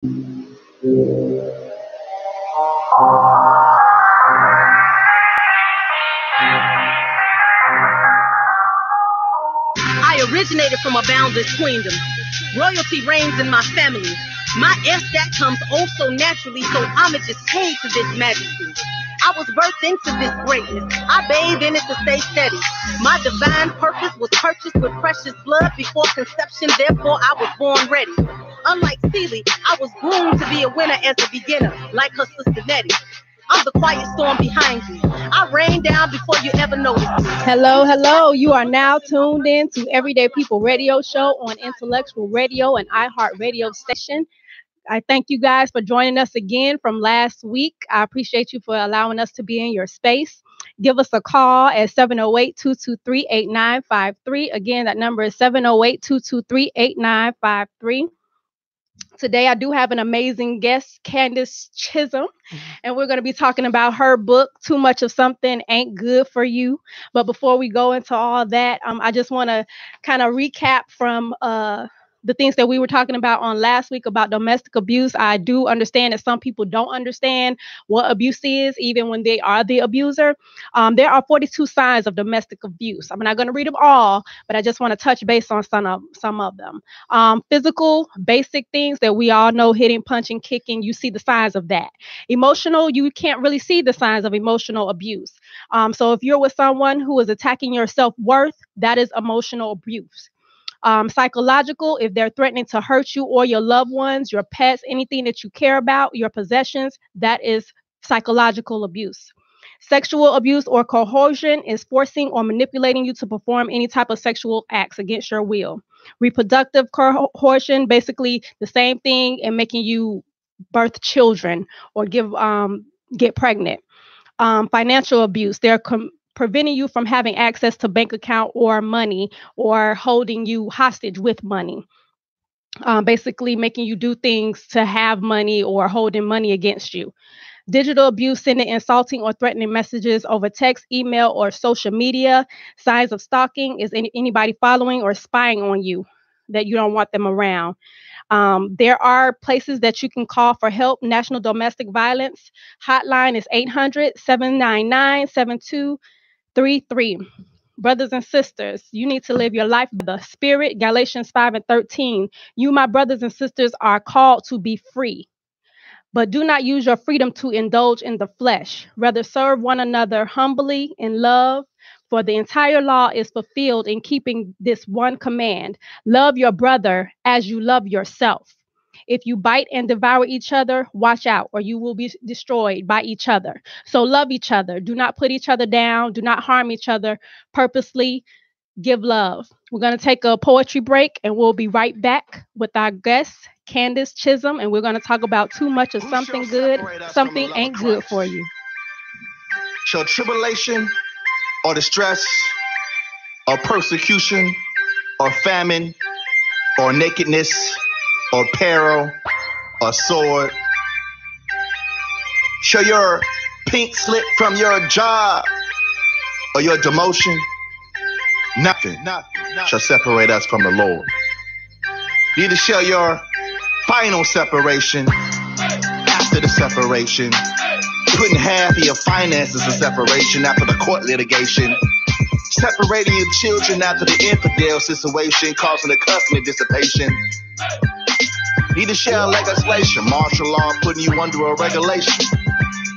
I originated from a boundless queendom. Royalty reigns in my family. My air comes oh so naturally, so homage is paid to this majesty. I was birthed into this greatness. I bathed in it to stay steady. My divine purpose was purchased with precious blood before conception, therefore I was born ready. Unlike Celie, I was groomed to be a winner as a beginner, like her sister Nettie. I'm the quiet storm behind you. I rain down before you ever notice me. Hello. You are now tuned in to Everyday People Radio Show on Intellectual Radio and iHeartRadio station. I thank you guys for joining us again from last week. I appreciate you for allowing us to be in your space. Give us a call at 708-223-8953. Again, that number is 708-223-8953. Today, I do have an amazing guest, Candace Chisholm, and we're going to be talking about her book, Too Much of Something Ain't Good for You. But before we go into all that, I just want to kind of recap from the things that we were talking about on last week about domestic abuse. I do understand that some people don't understand what abuse is, even when they are the abuser. There are 42 signs of domestic abuse. I'm not going to read them all, but I just want to touch base on some of them. Physical, basic things that we all know, hitting, punching, kicking, you see the signs of that. Emotional, you can't really see the signs of emotional abuse. So if you're with someone who is attacking your self-worth, that is emotional abuse. Psychological, if they're threatening to hurt you or your loved ones, your pets, anything that you care about, your possessions, that is psychological abuse. Sexual abuse or coercion is forcing or manipulating you to perform any type of sexual acts against your will. Reproductive coercion, basically the same thing, and making you birth children or get pregnant. Financial abuse, they're preventing you from having access to bank account or money, or holding you hostage with money. Basically making you do things to have money or holding money against you. Digital abuse, sending insulting or threatening messages over text, email, or social media. Signs of stalking is anybody following or spying on you that you don't want them around. There are places that you can call for help. National Domestic Violence Hotline is 800-799-7233. Brothers and sisters, you need to live your life by the Spirit. Galatians 5:13. You, my brothers and sisters, are called to be free. But do not use your freedom to indulge in the flesh. Rather, serve one another humbly in love. For the entire law is fulfilled in keeping this one command: love your brother as you love yourself. If you bite and devour each other, watch out, or you will be destroyed by each other. So love each other. Do not put each other down. Do not harm each other. Purposely give love. We're going to take a poetry break, and we'll be right back with our guest, Candace Chisholm, and we're going to talk about too much of something good, something ain't good for you. Shall tribulation or distress or persecution or famine or nakedness or peril or sword, shall your pink slip from your job or your demotion? Nothing shall separate us from the Lord. Neither shall your final separation after the separation, putting half of your finances in separation after the court litigation, separating your children after the infidel situation, causing the custody dissipation. Neither shall legislation, martial law, putting you under a regulation.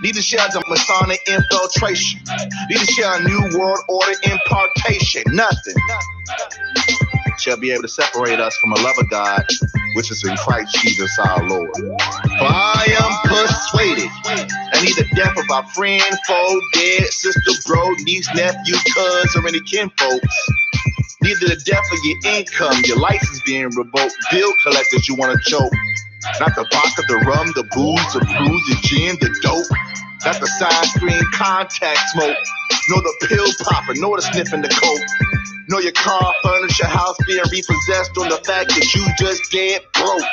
Neither shall the Masonic infiltration. Neither shall New World Order impartation. Nothing shall be able to separate us from a love of God, which is in Christ Jesus our Lord. For I am persuaded that neither death of our friend, foe, dead, sister, bro, niece, nephew, cuz, or any kinfolks, neither the death of your income, your license being revoked, bill collectors you want to choke, not the vodka, the rum, the booze, the bruise, the gin, the dope, not the side screen contact smoke, nor the pill popper, nor the sniffing the coke, nor your car, furniture, house being repossessed on the fact that you just dead broke.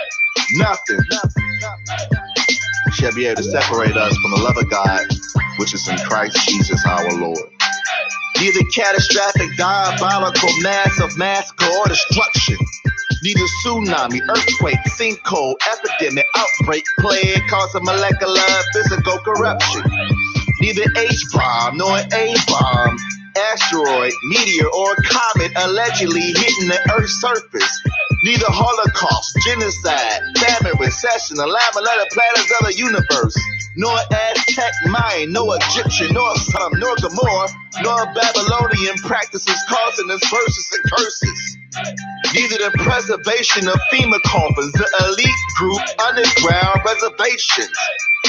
Nothing shall be able to separate us from the love of God, which is in Christ Jesus our Lord. Neither catastrophic, diabolical, massive massacre or destruction, Neither tsunami, earthquake, sinkhole, epidemic, outbreak, plague, cause of molecular, physical corruption. Neither H-bomb nor A-bomb, asteroid, meteor, or comet allegedly hitting the Earth's surface. Neither Holocaust, genocide, famine, recession, alignment of the planets of the universe. Nor Aztec, Mayan, no Egyptian, nor Sodom, nor Gomorrah, nor Babylonian practices causing us verses and curses. Neither the preservation of FEMA coffins, the elite group, underground reservations.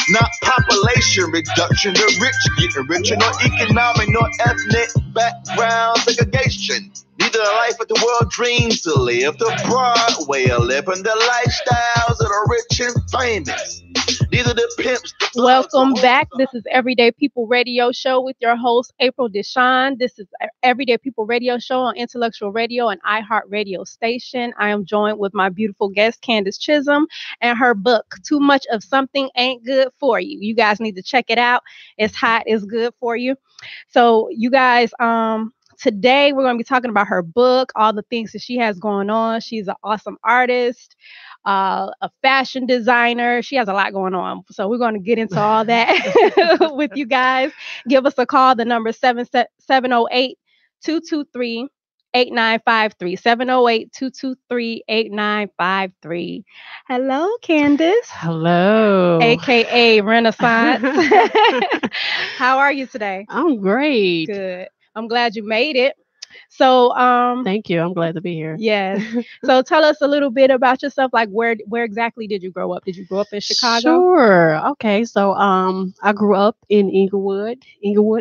Not population reduction, the rich getting richer, nor economic, nor ethnic background segregation. Neither the life that the world dreams to live, the broad way of living, the lifestyles of the rich and famous. Neither the pimps. Welcome back. This is Everyday People Radio Show with your host, April Deshawn. This is Everyday People Radio Show on Intellectual Radio and iHeartRadio station. I am joined with my beautiful guest, Candace Chisholm, and her book, Too Much of Something Ain't Good for You. You guys need to check it out. It's hot. It's good for you. So you guys, today we're going to be talking about her book, all the things that she has going on. She's an awesome artist, a fashion designer. She has a lot going on. So we're going to get into all that with you guys. Give us a call. The number is 708-223-8953. 708-223-8953. Hello, Candace. Hello. AKA Renaissance. How are you today? I'm great. Good. I'm glad you made it. So, Thank you. I'm glad to be here. yes. So tell us a little bit about yourself. Like where exactly did you grow up? Did you grow up in Chicago? Sure. Okay. So, I grew up in Inglewood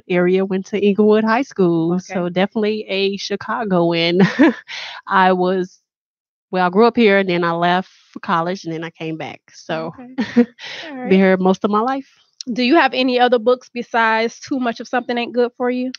area, went to Inglewood High School. Okay. So definitely a Chicagoan. I grew up here and then I left for college and then I came back. So Okay. All right. been here most of my life. Do you have any other books besides Too Much of Something Ain't Good for You?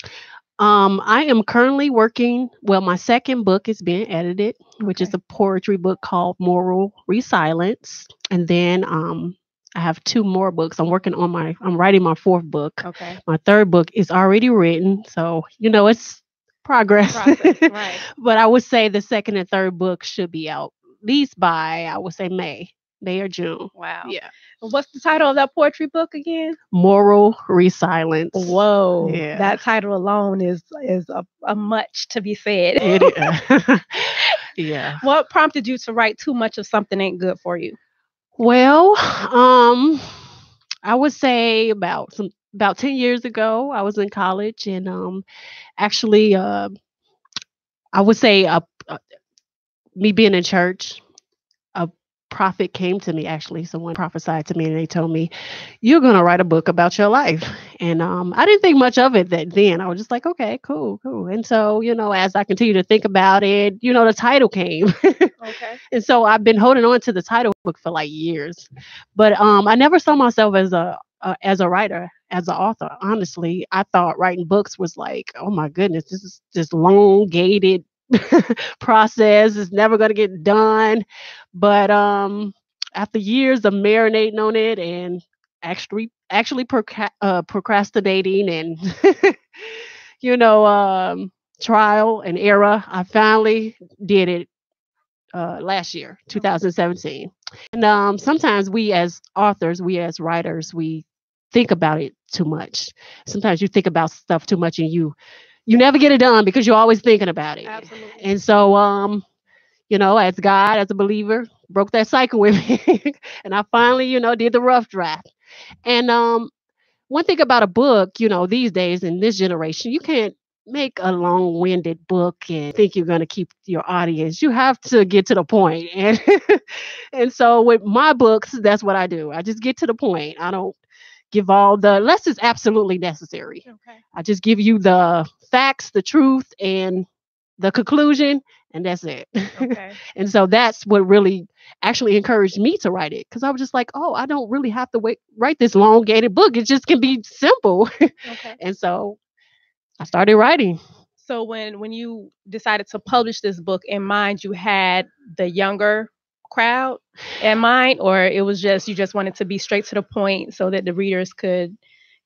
I am currently working. Well, my second book is being edited, which is Okay. a poetry book called Moral Resilience. And then I have two more books. I'm writing my fourth book. Okay. My third book is already written. So, it's progress. Process, right. But I would say the second and third book should be out at least by, I would say, May or June. Wow. Yeah. What's the title of that poetry book again? Moral Resilience. Whoa. Yeah. That title alone is a much to be said. It is. Yeah. What prompted you to write Too Much of Something Ain't Good for You? Well, I would say about 10 years ago, I was in college and actually I would say me being in church, a prophet came to me. Actually, someone prophesied to me and they told me, you're going to write a book about your life. And I didn't think much of it then. I was just like, okay, cool. And so, as I continue to think about it, the title came. Okay. And so I've been holding on to the title book for like years, but I never saw myself as a writer, as an author. Honestly, I thought writing books was like, oh my goodness, this is this elongated process. It's never going to get done. But after years of marinating on it and actually procrastinating and trial and error, I finally did it last year, 2017. And sometimes we as authors, we as writers, we think about it too much. Sometimes you think about stuff too much and you never get it done because you're always thinking about it. Absolutely. And so, as God, as a believer, broke that cycle with me. And I finally, did the rough draft. And one thing about a book, these days in this generation, you can't make a long-winded book and think you're going to keep your audience. You have to get to the point. And so with my books, that's what I do. I just get to the point. I don't give all the unless it's absolutely necessary. Okay. I just give you the facts, the truth, and the conclusion, and that's it. Okay. And so that's what really actually encouraged me to write it, because I was just like, oh, I don't really have to write this elongated book. It just can be simple. Okay. And so I started writing. So when you decided to publish this book in mind, you had the younger crowd in mind, or it was just you just wanted to be straight to the point so that the readers could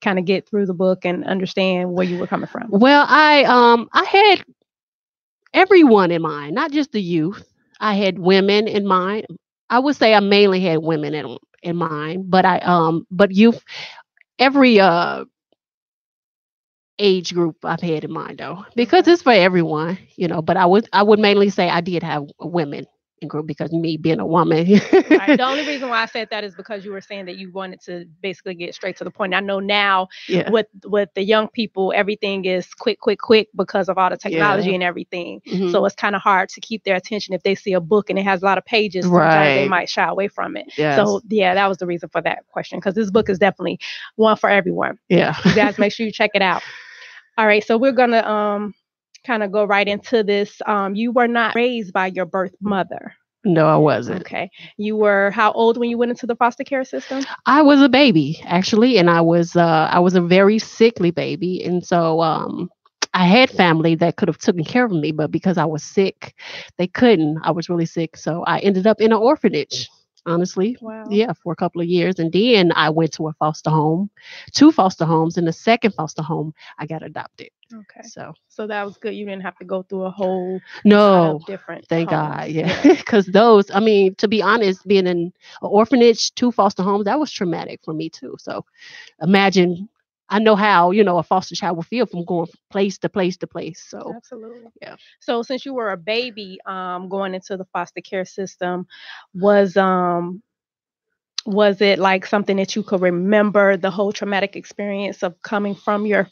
kind of get through the book and understand where you were coming from? Well, I had everyone in mind, not just the youth. I had women in mind. I would say I mainly had women in mind, but but youth, every age group I've had in mind though, because Okay. it's for everyone, But I would mainly say I did have women in group because me being a woman. Right. The only reason why I said that is because you were saying that you wanted to basically get straight to the point. I know now Yeah, with the young people, everything is quick, quick, quick because of all the technology yeah, and everything. hmm, So it's kind of hard to keep their attention if they see a book and it has a lot of pages. Sometimes they right. might shy away from it. So Yes, yeah, that was the reason for that question because this book is definitely one for everyone. yeah. You guys make sure you check it out. All right, so we're gonna kind of go right into this. You were not raised by your birth mother. No, I wasn't. Okay. You were how old when you went into the foster care system? I was a baby actually, and I was a very sickly baby, and so I had family that could have taken care of me, but because I was sick, they couldn't. I was really sick, so I ended up in an orphanage. Honestly, Wow. yeah, for a couple of years, and then I went to a foster home, two foster homes. In the second foster home, I got adopted. Okay. So So that was good. You didn't have to go through a whole lot no, of different thank homes. God, yeah, because those, I mean, to be honest, being in an orphanage, two foster homes, that was traumatic for me too. So imagine, I know how, a foster child will feel from going from place to place to place. So Absolutely. yeah. So since you were a baby, going into the foster care system, was um was it like something that you could remember the whole traumatic experience of coming from your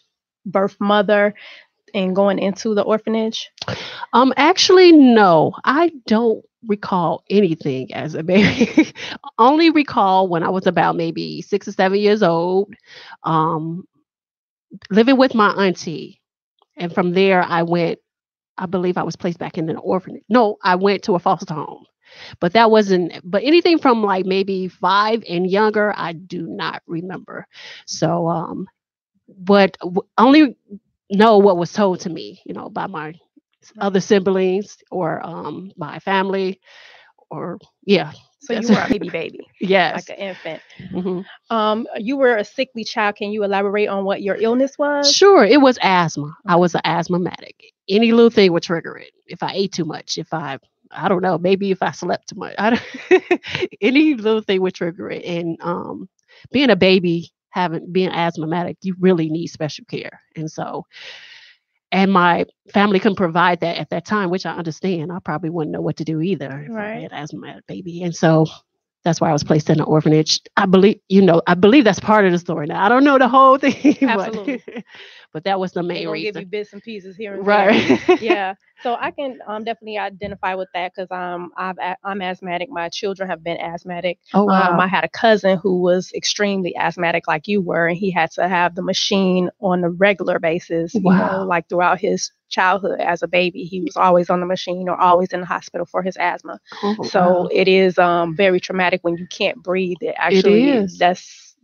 birth mother and going into the orphanage? Actually, no, I don't recall anything as a baby. Only recall when I was about maybe 6 or 7 years old, um, living with my auntie. And from there, I believe I was placed back in an orphanage. No, I went to a foster home. But that wasn't, but anything from like maybe 5 and younger, I do not remember. So, but only know what was told to me, by my other Right. siblings or my family, or yeah, So you that's were a baby, like yes. an infant. Hmm. You were a sickly child. Can you elaborate on what your illness was? Sure, it was asthma. I Okay. was an asthmatic. Any little thing would trigger it. If I ate too much, if I don't know, maybe if I slept too much, any little thing would trigger it. And being a baby, being asthmatic, you really need special care. And so, and my family couldn't provide that at that time, which I understand. I probably wouldn't know what to do either if I Right. had asthmatic baby. And so that's why I was placed in an orphanage. I believe that's part of the story. Now I don't know the whole thing, but Absolutely. but that was the They're main gonna give you reason. bits and pieces here and there. Right. Yeah. So I can definitely identify with that because I'm asthmatic. My children have been asthmatic. Oh I wow. had a cousin who was extremely asthmatic, like you were, and he had to have the machine on a regular basis. Wow. Like throughout his childhood as a baby, he was always on the machine or always in the hospital for his asthma. Oh So wow. it is very traumatic when you can't breathe. It It actually is. that's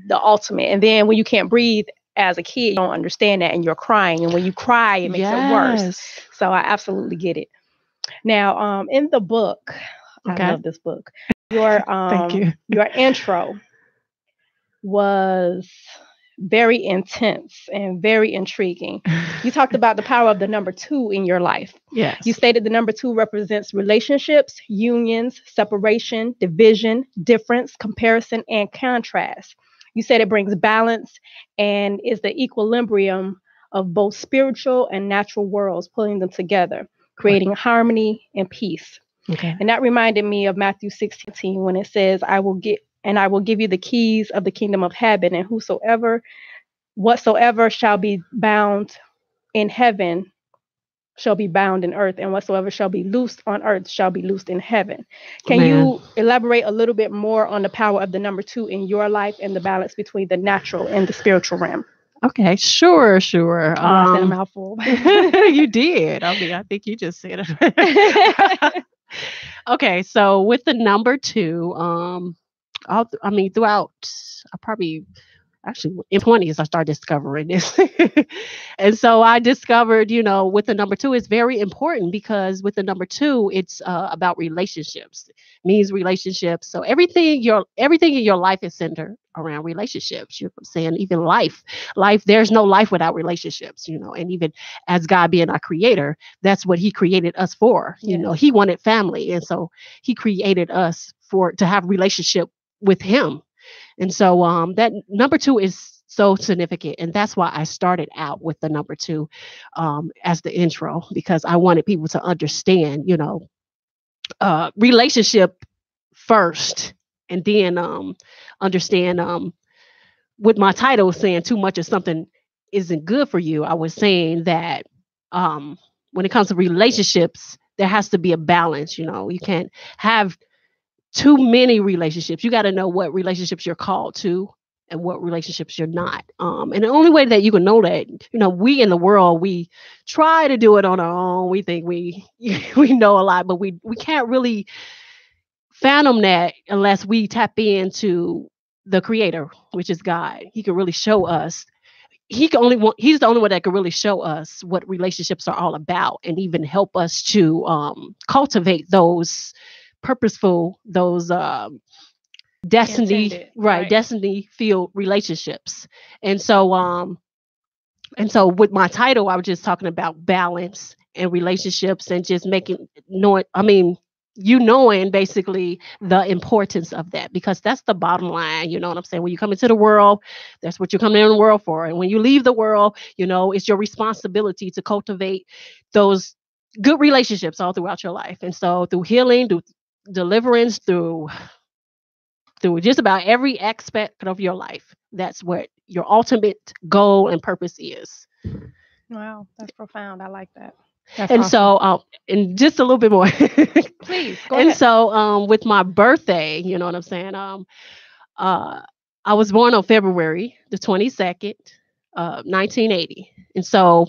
the ultimate. And then when you can't breathe as a kid, you don't understand that and you're crying. And when you cry, it makes it worse. Yes. So I absolutely get it. Now, in the book, I Okay. love this book. Your Thank you. your intro was very intense and very intriguing. You talked about the power of the number two in your life. You Yes. stated the number two represents relationships, unions, separation, division, difference, comparison, and contrast. You said it brings balance and is the equilibrium of both spiritual and natural worlds, pulling them together, Right. creating harmony and peace. Okay. And that reminded me of Matthew 16 when it says, I will give you the keys of the kingdom of heaven, and whatsoever shall be bound in heaven shall be bound in earth, and whatsoever shall be loosed on earth shall be loosed in heaven. Can Man. you elaborate a little bit more on the power of the number two in your life and the balance between the natural and the spiritual realm? Okay. Sure. Sure. Oh, I said a mouthful. You did. I mean, I think you just said it. Okay. So with the number two, throughout, I probably actually in 20s I started discovering this. And so I discovered, with the number two, it's very important because with the number two, it's about relationships, means relationships. So everything in your life is around relationships. You know what I'm saying? Even life, there's no life without relationships, and even as God being our creator, that's what he created us for. Yes. He wanted family. And so he created us to have relationship with him. And so that number 2 is so significant. And that's why I started out with the number 2 as the intro, because I wanted people to understand, relationship first, and then understand with my title saying too much of something isn't good for you. I was saying that when it comes to relationships, there has to be a balance. You can't have too many relationships. You got to know what relationships you're called to and what relationships you're not. And the only way that you can know that, we in the world, we try to do it on our own. We think we know a lot, but we can't really fathom that unless we tap into the creator, which is God. He can really show us. He's the only one that can really show us what relationships are all about, and even help us to cultivate those purposeful, those destiny, Intended, right, destiny filled relationships. And so with my title, I was just talking about balance and relationships, and just knowing basically the importance of that, because that's the bottom line. You know what I'm saying? When you come into the world, that's what you're coming in the world for. And when you leave the world, it's your responsibility to cultivate those good relationships all throughout your life. And so through healing, through deliverance, through just about every aspect of your life, that's what your ultimate goal and purpose is. Wow, that's profound. I like that. And awesome. So, and just a little bit more. Please, go ahead. And so, with my birthday, you know what I'm saying? I was born on February the 22nd, 1980. And so,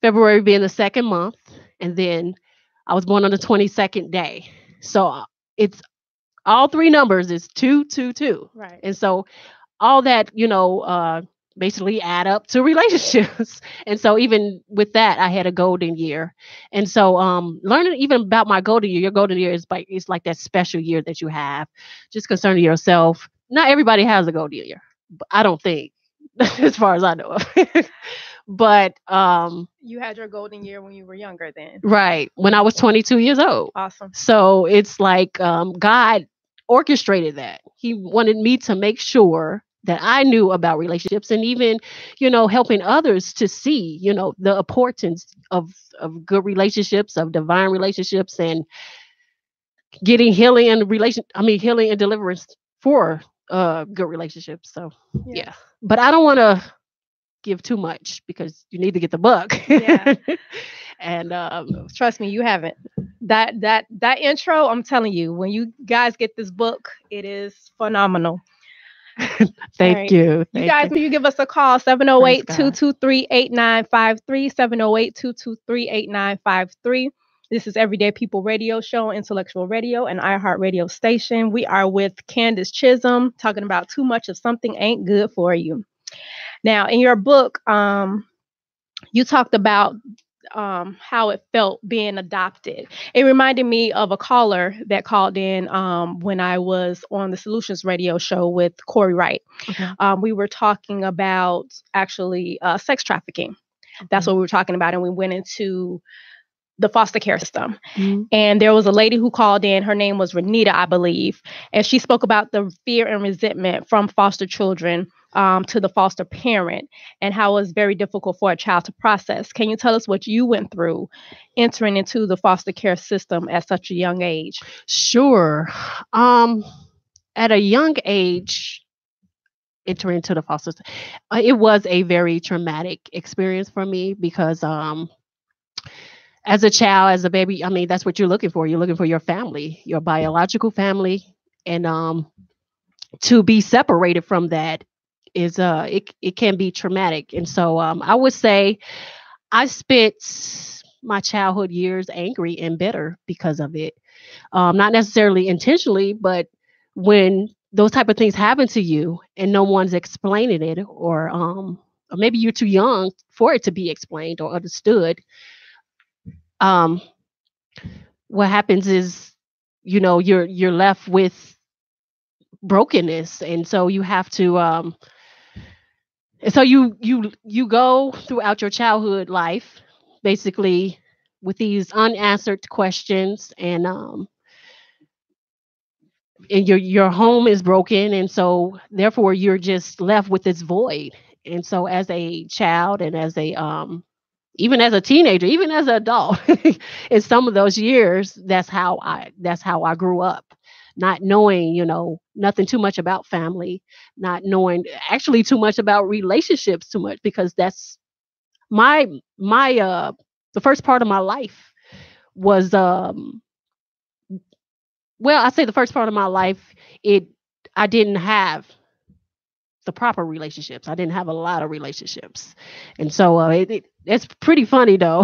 February being the second month, and then I was born on the 22nd day. So, it's all 3 numbers is 222. Right. And so, all that, basically add up to relationships. And so even with that, I had a golden year. And so learning even about my golden year, your golden year is like that special year that you have, just concerning yourself. Not everybody has a golden year, I don't think, as far as I know of. But you had your golden year when you were younger then. Right. When I was 22 years old. Awesome. So it's like God orchestrated that. He wanted me to make sure that I knew about relationships, and even, helping others to see, the importance of good relationships, of divine relationships, and getting healing and healing and deliverance for good relationships. So yeah. But I don't want to give too much, because you need to get the book. Yeah. And trust me, you haven't. That intro, I'm telling you, when you guys get this book, it is phenomenal. Thank you. You guys, you give us a call, 708-223-8953, 708-223-8953. This is Everyday People Radio Show, Intellectual Radio, and iHeartRadio station. We are with Candace Chisholm, talking about too much of something ain't good for you. Now, in your book, you talked about how it felt being adopted. It reminded me of a caller that called in when I was on the Solutions Radio show with Corey Wright. Okay. We were talking about actually sex trafficking. Okay. That's what we were talking about. And we went into the foster care system. Mm-hmm. And there was a lady who called in. Her name was Renita, I believe. And she spoke about the fear and resentment from foster children to the foster parent, and how it was very difficult for a child to process. Can you tell us what you went through entering into the foster care system at such a young age? Sure. At a young age, entering into the foster system, it was a very traumatic experience for me, because as a child, as a baby, that's what you're looking for. You're looking for your family, your biological family. And to be separated from that is it can be traumatic. And so I would say I spent my childhood years angry and bitter because of it. Not necessarily intentionally, but when those type of things happen to you and no one's explaining it, or maybe you're too young for it to be explained or understood, what happens is, you're left with brokenness. And so you have to and so you go throughout your childhood life basically with these unanswered questions, and your home is broken, and so therefore you're just left with this void. And so as a child, and as a even as a teenager, even as an adult, in some of those years, that's how I grew up, not knowing, nothing too much about family, not knowing actually too much about relationships too much, because that's my the first part of my life was well, I say the first part of my life, it I didn't have the proper relationships. I didn't have a lot of relationships. And so it's pretty funny though,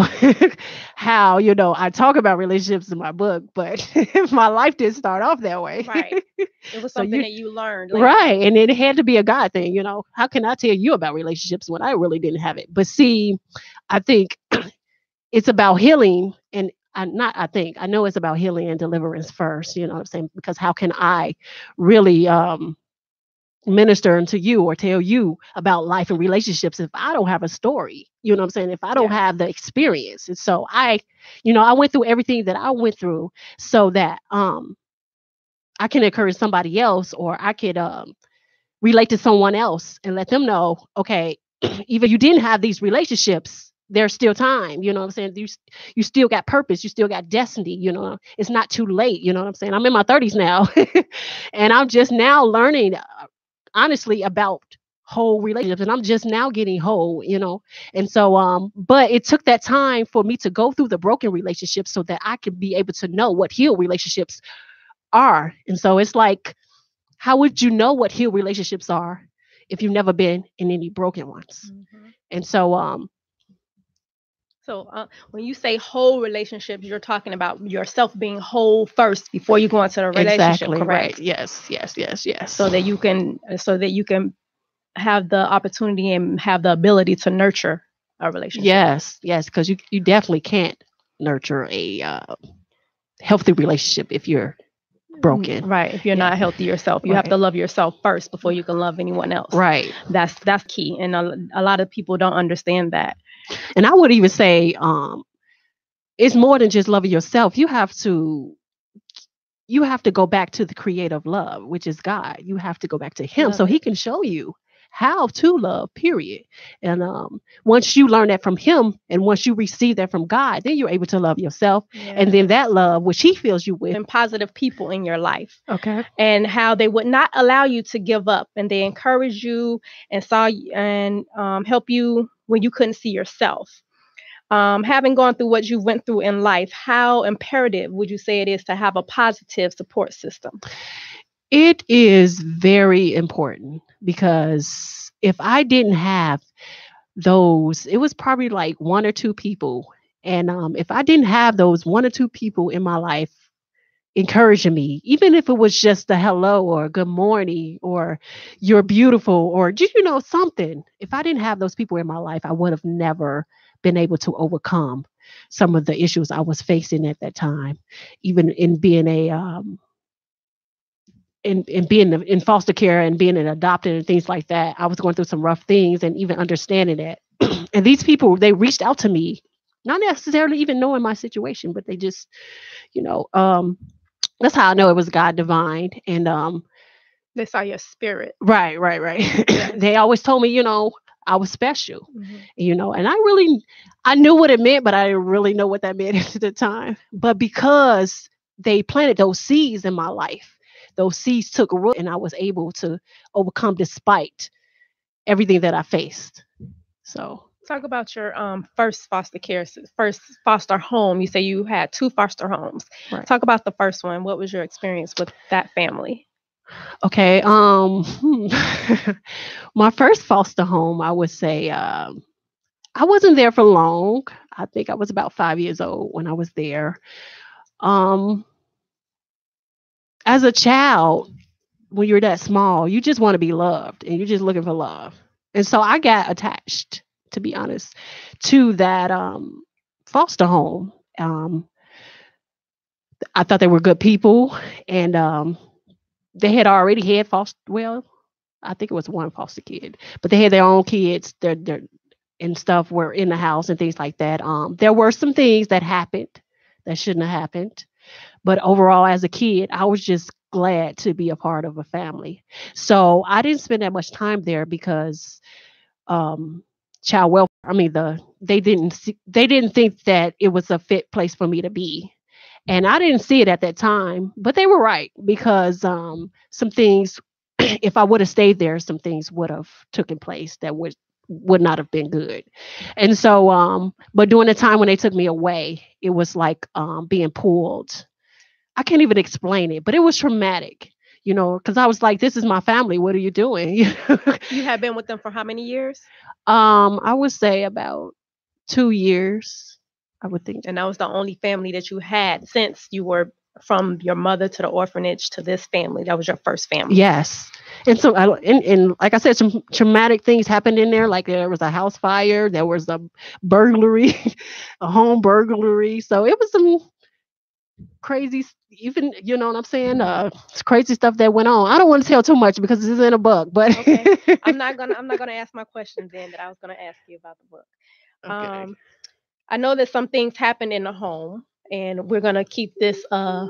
how, I talk about relationships in my book, but my life didn't start off that way. Right. It was So something that you learned later. right. And it had to be a God thing, How can I tell you about relationships when I really didn't have it? But see, I think it's about healing, and I know it's about healing and deliverance first, you know what I'm saying? Because how can I really minister unto you or tell you about life and relationships if I don't have a story? You know what I'm saying? If I don't Yeah. have the experience. And so I went through everything that I went through so that I can encourage somebody else, or I could relate to someone else and let them know, okay, even you didn't have these relationships, there's still time. You know what I'm saying? You still got purpose, you still got destiny, it's not too late. You know what I'm saying? I'm in my 30s now, and I'm just now learning honestly about whole relationships, and I'm just now getting whole. And so but it took that time for me to go through the broken relationships so that I could be able to know what healed relationships are. And so it's like, how would you know what healed relationships are if you've never been in any broken ones? Mhm. And so So when you say whole relationships, you're talking about yourself being whole first before you go into the relationship, exactly correct? right. Yes. So that you can have the opportunity and have the ability to nurture a relationship. Yes, because you definitely can't nurture a healthy relationship if you're broken. Right. If you're Yeah. not healthy yourself, you have to Right. love yourself first before you can love anyone else. Right. That's key, and a lot of people don't understand that. And I would even say it's more than just loving yourself. You have to go back to the creative love, which is God. You have to go back to him Love so he it. can show you how to love, period. And once you learn that from him, and once you receive that from God, then you're able to love yourself. And then that love which he fills you with. And positive people in your life. Okay. And how they would not allow you to give up, and they encourage you and help you when you couldn't see yourself. Having gone through what you went through in life, how imperative would you say it is to have a positive support system? It is very important, because if I didn't have those, it was probably like one or two people. And if I didn't have those one or two people in my life encouraging me, even if it was just a hello or a good morning or you're beautiful or just, something, if I didn't have those people in my life, I would have never been able to overcome some of the issues I was facing at that time. Even in being in foster care and being an adopted and things like that, I was going through some rough things, and even understanding that. And these people, they reached out to me, not necessarily even knowing my situation, but they just, that's how I know it was God divine. And They saw your spirit. right. Yes. They always told me, I was special, Mhm. and I knew what it meant, but I didn't really know what that meant at the time. But because they planted those seeds in my life, those seeds took root, and I was able to overcome despite everything that I faced. So Talk about your first foster home. You say you had two foster homes. right. Talk about the first one. What was your experience with that family? Okay. My first foster home, I would say, I wasn't there for long. I think I was about 5 years old when I was there. As a child, when you're that small, you just want to be loved, and you're just looking for love. And so I got attached, to be honest, to that foster home. I thought they were good people, and they had already had I think it was one foster kid, but they had their own kids. Their and stuff were in the house and things like that. There were some things that happened that shouldn't have happened, but overall, as a kid, I was just glad to be a part of a family. So I didn't spend that much time there because child welfare. I mean, they didn't think that it was a fit place for me to be, and I didn't see it at that time. But they were right because some things, if I would have stayed there, some things would have taken place that would not have been good. And so, but during the time when they took me away, it was like being pulled. I can't even explain it, but it was traumatic. Because I was like, this is my family. What are you doing? You have been with them for how many years? I would say about 2 years, I would think. And that was the only family that you had since you were from your mother to the orphanage to this family. That was your first family. Yes. And so, and like I said, some traumatic things happened in there. Like there was a house fire, there was a burglary, a home burglary. So it was some crazy, even, you know what I'm saying? Crazy stuff that went on. I don't want to tell too much because it's in a book, but okay. I'm not gonna ask my questions then that I was gonna ask you about the book. Okay. I know that some things happened in the home, and we're gonna keep this. Got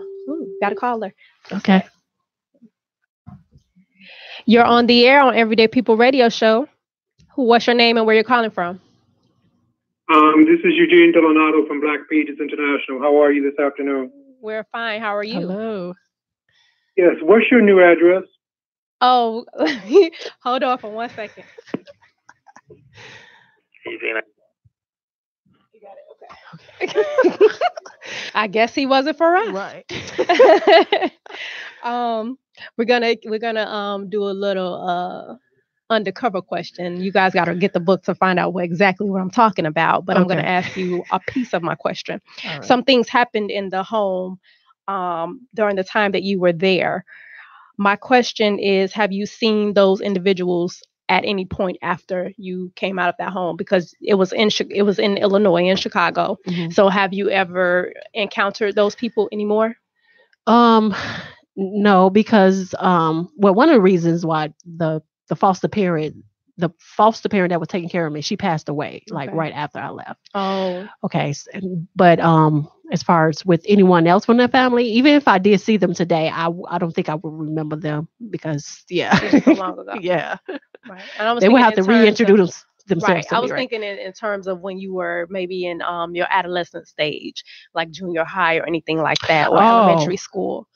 a caller. Okay. You're on the air on Everyday People Radio Show. What's your name and where you're calling from? This is Eugene Delonado from Black Pages International. How are you this afternoon? We're fine. How are you? Hello. Yes. What's your new address? Oh, hold on for 1 second. You got it. Okay. I guess he wasn't for us. Right. We're gonna do a little undercover question. You guys got to get the book to find out exactly what I'm talking about. But I'm going to ask you a piece of my question. Right. Some things happened in the home during the time that you were there. My question is, have you seen those individuals at any point after you came out of that home? Because it was in Illinois, in Chicago. Mm-hmm. So have you ever encountered those people anymore? No, because one of the reasons why the foster parent that was taking care of me, she passed away like right after I left. Oh, okay. But as far as with anyone else from that family, even if I did see them today, I don't think I would remember them because so long ago. Yeah, right. They would have to reintroduce themselves. Right. I was thinking in terms of when you were maybe in your adolescent stage, like junior high or anything like that, or elementary school.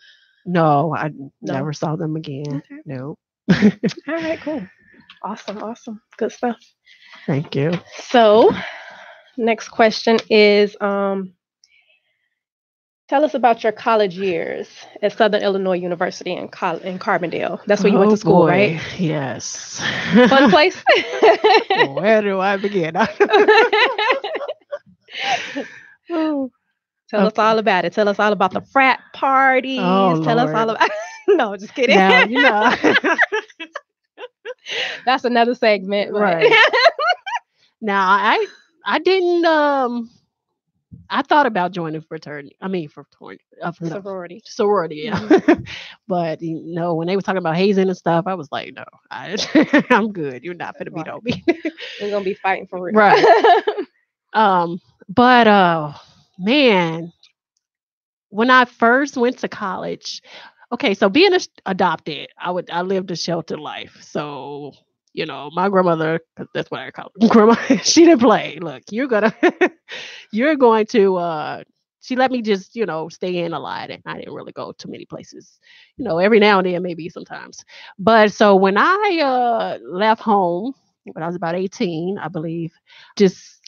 No, I never saw them again. Okay. No. All right, cool. Awesome. Good stuff. Thank you. So, next question is, tell us about your college years at Southern Illinois University in Carbondale. That's where you went to school, right? Yes. Fun place? Where do I begin? Tell us all about it. Tell us all about the frat parties. Tell us all about. No, just kidding. Now, that's another segment, right? Now, I didn't. I thought about joining fraternity. I mean, sorority. Sorority, yeah. Mm-hmm. But when they were talking about hazing and stuff, I was like, no, I'm good. You're not gonna beat on me. We're gonna be fighting for real, right? But man, when I first went to college, okay, so being adopted, I lived a sheltered life. So, my grandmother, because that's what I call her, grandma, she didn't play. Look, you're going to, she let me just, stay in a lot. And I didn't really go to many places, every now and then, maybe sometimes. But so when I left home, when I was about 18, I believe,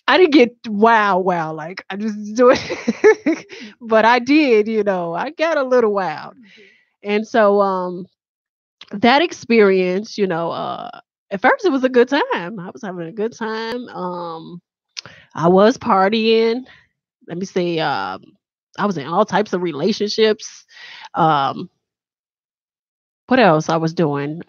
I didn't get wow, like I just do it, but I did, I got a little wild. Mm-hmm. And so that experience, at first it was a good time. I was having a good time. I was partying. Let me see. I was in all types of relationships. What else I was doing?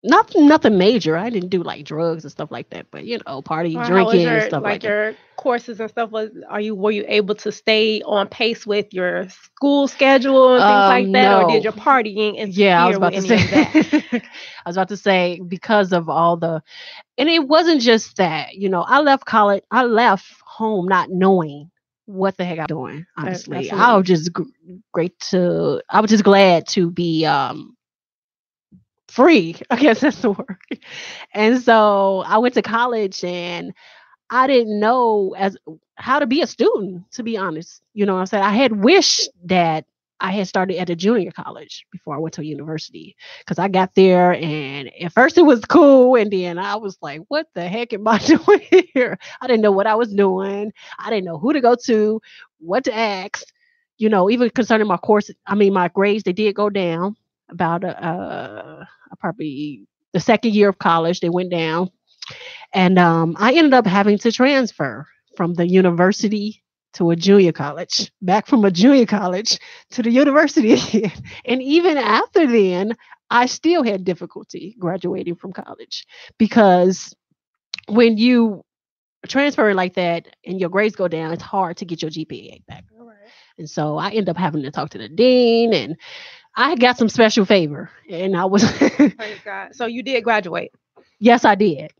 Nothing major. I didn't do like drugs and stuff like that, but party, Or how was drinking and your stuff like that. your courses and stuff? Were you able to stay on pace with your school schedule and things like that, or did No. your partying Yeah, I was interfere about with to any of that? say. I was about to say because of all the, and it wasn't just that. I left college. I left home not knowing what the heck I was doing. Honestly, I was Absolutely. just I was just glad to be free. I guess that's the word. And so I went to college, and I didn't know as how to be a student, to be honest. You know what I'm saying? I had wished that I had started at a junior college before I went to university, because I got there and at first it was cool, and then I was like, what the heck am I doing here? I didn't know what I was doing. I didn't know who to go to, what to ask. Even concerning my course, I mean my grades, they did go down about probably the second year of college, they went down. And I ended up having to transfer from the university to a junior college, back from a junior college to the university again. And even after then, I still had difficulty graduating from college, because when you transfer like that and your grades go down, it's hard to get your GPA back. All right. And so I ended up having to talk to the dean, and I got some special favor. And I was, Praise God. So you did graduate. yes, I did.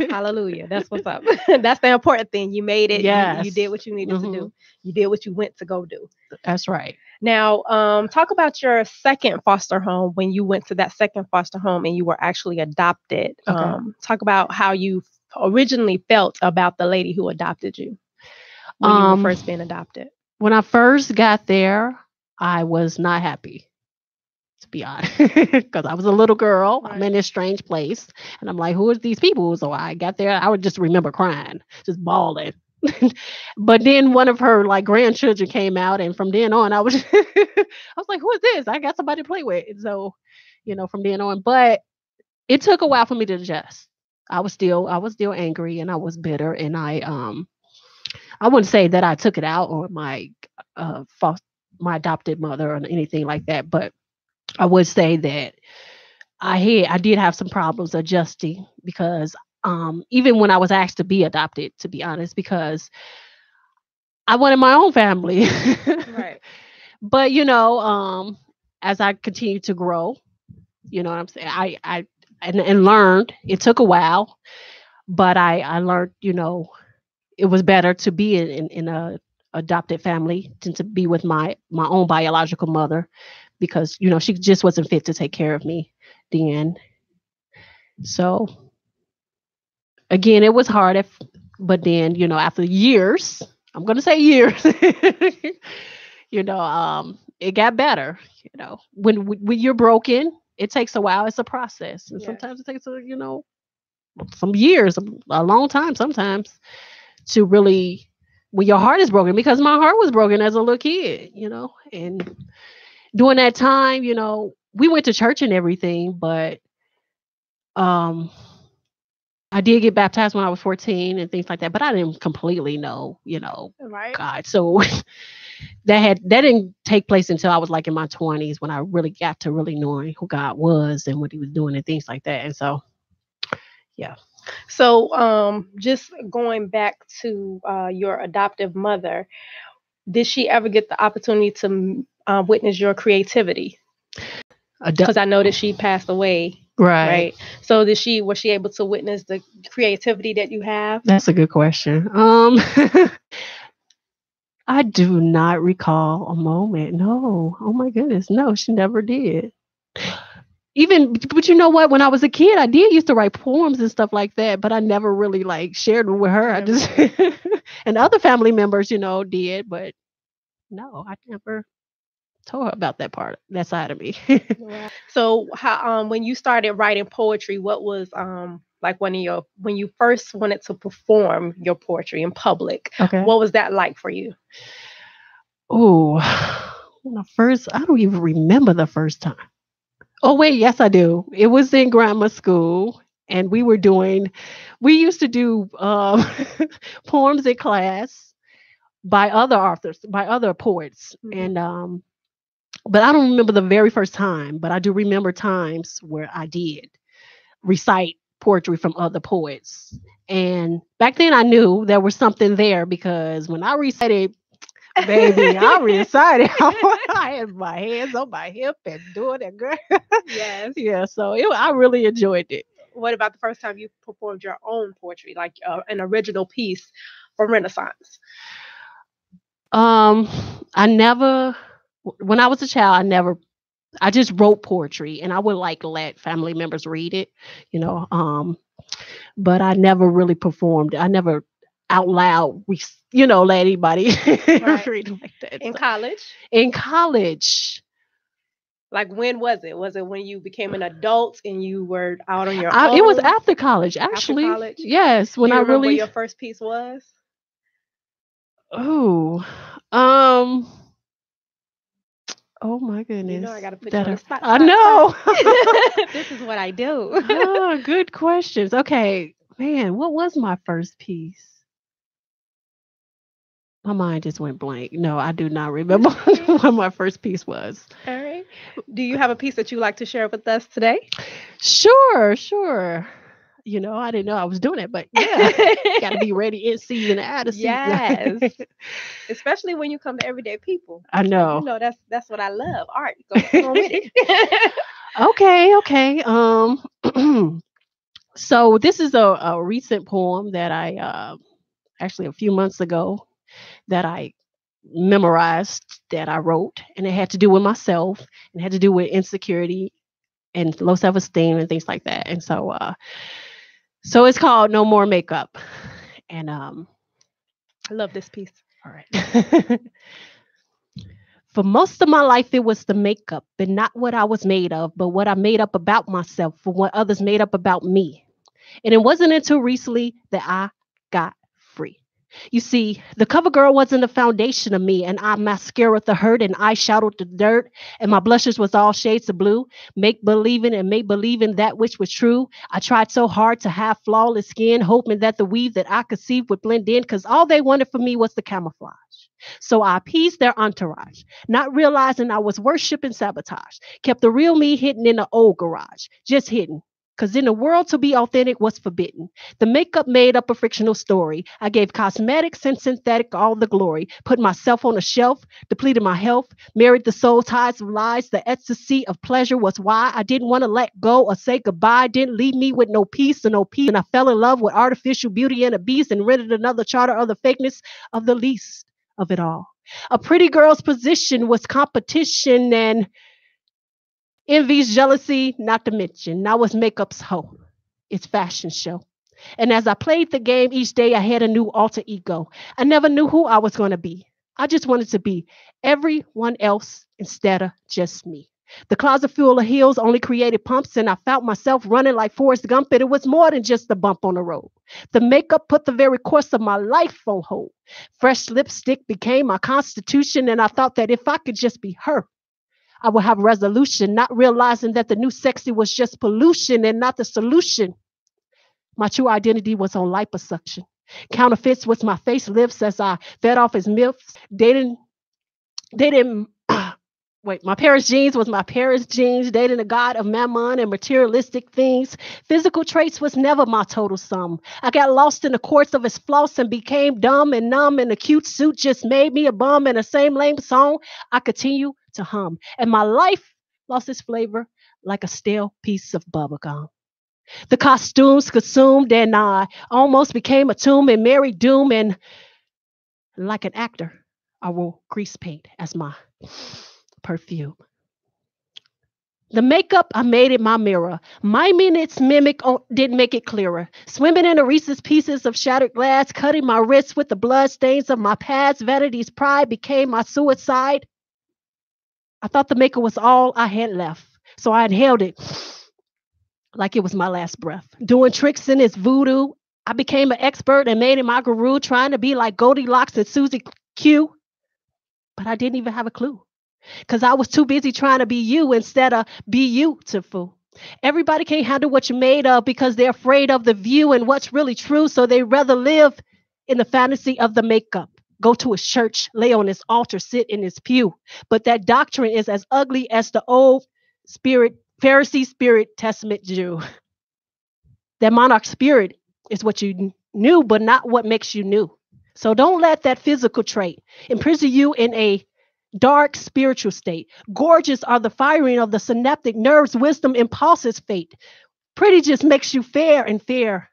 Hallelujah. That's what's up. That's the important thing. You made it. Yes. You did what you needed to do. You did what you went to go do. That's right. Now, talk about your second foster home, when you went to that second foster home and you were actually adopted. Okay. Talk about how you originally felt about the lady who adopted you when you were first being adopted. When I first got there, I was not happy, to be honest, because I was a little girl. Right. I'm in this strange place, and I'm like, who are these people? So I got there, I would just remember crying, just bawling. But then one of her like grandchildren came out, and from then on, I was like, who is this? I got somebody to play with. And so, from then on, but it took a while for me to adjust. I was still angry, and I was bitter, and I wouldn't say that I took it out on my my adopted mother or anything like that, but I would say that I did have some problems adjusting, because even when I was asked to be adopted, to be honest, because I wanted my own family. Right. But as I continued to grow, what I'm saying, I and learned. It took a while, but I learned, it was better to be in a adopted family than to be with my own biological mother, because she just wasn't fit to take care of me then. So again, it was hard, but then after years, I'm gonna say years, it got better. When you're broken, it takes a while. It's a process, and Yes. sometimes it takes some years, a long time sometimes, to really, when your heart is broken, because my heart was broken as a little kid, and during that time, we went to church and everything, but I did get baptized when I was 14 and things like that, but I didn't completely know, Right. God. So that didn't take place until I was like in my 20s, when I really got to really knowing who God was and what he was doing and things like that. And so, yeah. So, just going back to your adoptive mother, did she ever get the opportunity to witness your creativity? Because I know that she passed away. Right. So was she able to witness the creativity that you have? That's a good question. I do not recall a moment. No. Oh my goodness. No, she never did. But you know what? When I was a kid, I did used to write poems and stuff like that, but I never really like shared them with her. I just and other family members, did, but no, I never told her about that side of me. Wow. So, how when you started writing poetry, what was like when you first wanted to perform your poetry in public? Okay. What was that like for you? Oh, I don't even remember the first time. Oh wait, yes I do. It was in grammar school, and we used to do poems in class by other authors, by other poets, Mhm. and but I don't remember the very first time, but I do remember times where I did. recite poetry from other poets. And back then I knew there was something there because when I recited, baby, I recited. I had my hands on my hip and doing it, girl. Yes. Yeah, so I really enjoyed it. What about the first time you performed your own poetry, like an original piece from Renaissance? I never, when I was a child, I just wrote poetry and I would like let family members read it, you know. But I never really performed. I never out loud, let anybody Right. read like that. In So, college? in college, Like, when was it? Was it when you became an adult and you were out on your own? it was after college, actually. After college? Yes, Do when you I remember what really. your first piece was? Oh, oh my goodness. You know, I got to put you on the spot. I know. This is what I do. Oh, good questions. Okay, man, what was my first piece? My mind just went blank. No, I do not remember what my first piece was. All right. Do you have a piece that you like to share with us today? Sure. I didn't know I was doing it, but yeah, got to be ready in season, out of season. Yes. Especially when you come to everyday people. I know. You know, that's what I love. Art. Go on with it. Okay. So this is a recent poem that I actually a few months ago that I memorized, that I wrote, and it had to do with myself and it had to do with insecurity and low self-esteem and things like that. And so it's called No More Makeup. And I love this piece. all right. For most of my life, it was the makeup and not what I was made of, but what I made up about myself for what others made up about me. And it wasn't until recently that I got free. You see, the cover girl wasn't the foundation of me, and I mascara the hurt and eyeshadowed the dirt, and my blushes was all shades of blue, make believing that which was true. I tried so hard to have flawless skin, hoping that the weave that I conceived would blend in, because all they wanted from me was the camouflage. So I appeased their entourage, not realizing I was worshiping sabotage. Kept the real me hidden in the old garage, just hidden. Because in the world, to be authentic was forbidden. The makeup made up a fictional story. I gave cosmetics and synthetic all the glory. Put myself on a shelf, depleted my health, married the soul ties of lies. The ecstasy of pleasure was why I didn't want to let go or say goodbye. Didn't leave me with no peace or no peace. And I fell in love with artificial beauty and a beast and rented another charter of the fakeness of the least of it all. A pretty girl's position was competition and envy's jealousy, not to mention. Now it's makeup's hoe. It's fashion show. And as I played the game each day, I had a new alter ego. I never knew who I was going to be. I just wanted to be everyone else instead of just me. The closet full of heels only created pumps, and I felt myself running like Forrest Gump, and it was more than just a bump on the road. The makeup put the very course of my life on hold. Fresh lipstick became my constitution, and I thought that if I could just be her, I would have resolution, not realizing that the new sexy was just pollution and not the solution. My true identity was on liposuction. Counterfeits was my facelifts as I fed off his myths. My parents' jeans was my parents' jeans, dating a god of mammon and materialistic things. Physical traits was never my total sum. I got lost in the courts of his floss and became dumb and numb, and a cute suit just made me a bum, and the same lame song I continue to hum. And my life lost its flavor like a stale piece of bubblegum. The costumes consumed, and I almost became a tomb and Mary Doom, and like an actor, I wore grease paint as my perfume. The makeup, I made it my mirror. Miming its mimic didn't make it clearer. Swimming in the Reese's pieces of shattered glass, cutting my wrists with the blood stains of my past. Vanity's pride became my suicide. I thought the makeup was all I had left, so I inhaled it like it was my last breath. Doing tricks in its voodoo, I became an expert and made it my guru, trying to be like Goldilocks and Susie Q. But I didn't even have a clue. Because I was too busy trying to be you instead of be beautiful. Everybody can't handle what you're made of because they're afraid of the view and what's really true. So they rather live in the fantasy of the makeup. Go to his church, lay on his altar, sit in his pew. But that doctrine is as ugly as the old Pharisee spirit Testament Jew. That monarch spirit is what you knew, but not what makes you new. So don't let that physical trait imprison you in a dark spiritual state. Gorgeous are the firing of the synaptic nerves, wisdom impulses fate. Pretty just makes you fair and fair,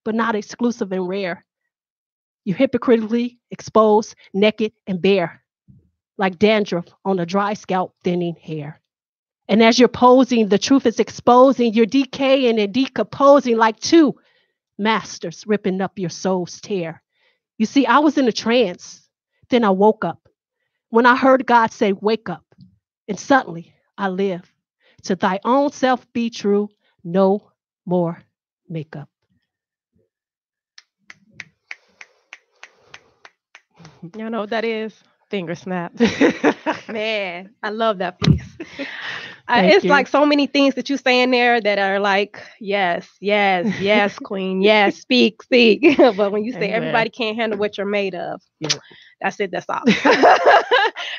but not exclusive and rare. You hypocritically exposed, naked, and bare, like dandruff on a dry scalp, thinning hair. And as you're posing, the truth is exposing. You're decaying and decomposing like two masters ripping up your soul's tear. You see, I was in a trance. Then I woke up when I heard God say, wake up. And suddenly I live. To thy own self be true. No more makeup. Y'all know what that is? Finger snap. Man, I love that piece. It's you. like so many things that you say in there that are like, yes, yes, yes, queen, yes, speak, speak. But when you say everybody can't handle what you're made of, that's it, that's all.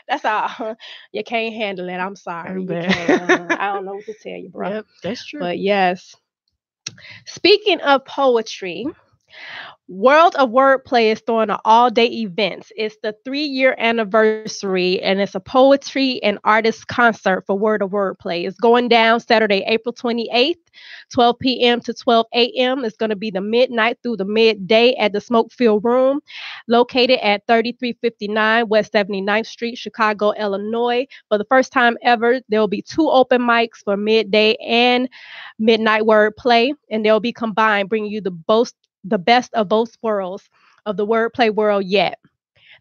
That's all. You can't handle it. I'm sorry. You can't, I don't know what to tell you, bro. Yep, that's true. But yes. Speaking of poetry, World of Wordplay is throwing an all-day event. It's the 3-year anniversary, and it's a poetry and artist concert for World of Wordplay. It's going down Saturday, April 28th, 12 p.m. to 12 a.m. It's going to be the midnight through the midday at the Smokefield Room, located at 3359 West 79th Street, Chicago, Illinois. For the first time ever, there will be 2 open mics for midday and midnight wordplay, and they'll be combined, bringing you the best of both worlds of the wordplay world yet.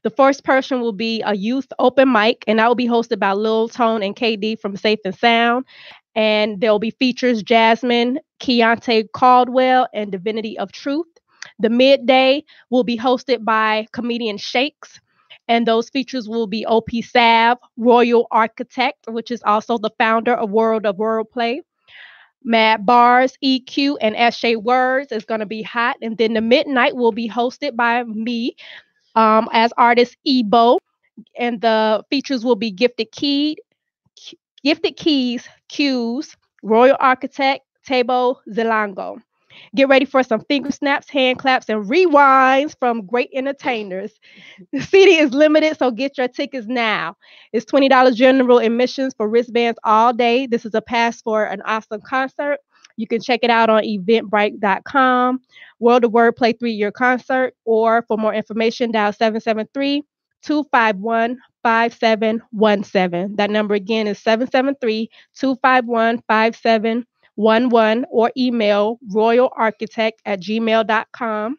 The first person will be a youth open mic, and that will be hosted by Lil Tone and KD from Safe and Sound. And there will be features Jasmine, Keontae Caldwell, and Divinity of Truth. The midday will be hosted by comedian Shakes, and those features will be OP Sav, Royal Architect, which is also the founder of World of Wordplay. Mad Bars, EQ, and S.J. Words is going to be hot. And then the midnight will be hosted by me as artist Ebo. And the features will be Gifted Keys, Q's, Royal Architect, Tabo Zilango. Get ready for some finger snaps, hand claps, and rewinds from great entertainers. The CD is limited, so get your tickets now. It's $20 general admissions for wristbands all day. This is a pass for an awesome concert. You can check it out on eventbrite.com. World of Wordplay 3-year concert, or for more information, dial 773-251-5717. That number again is 773-251-5717. or email royalarchitect@gmail.com.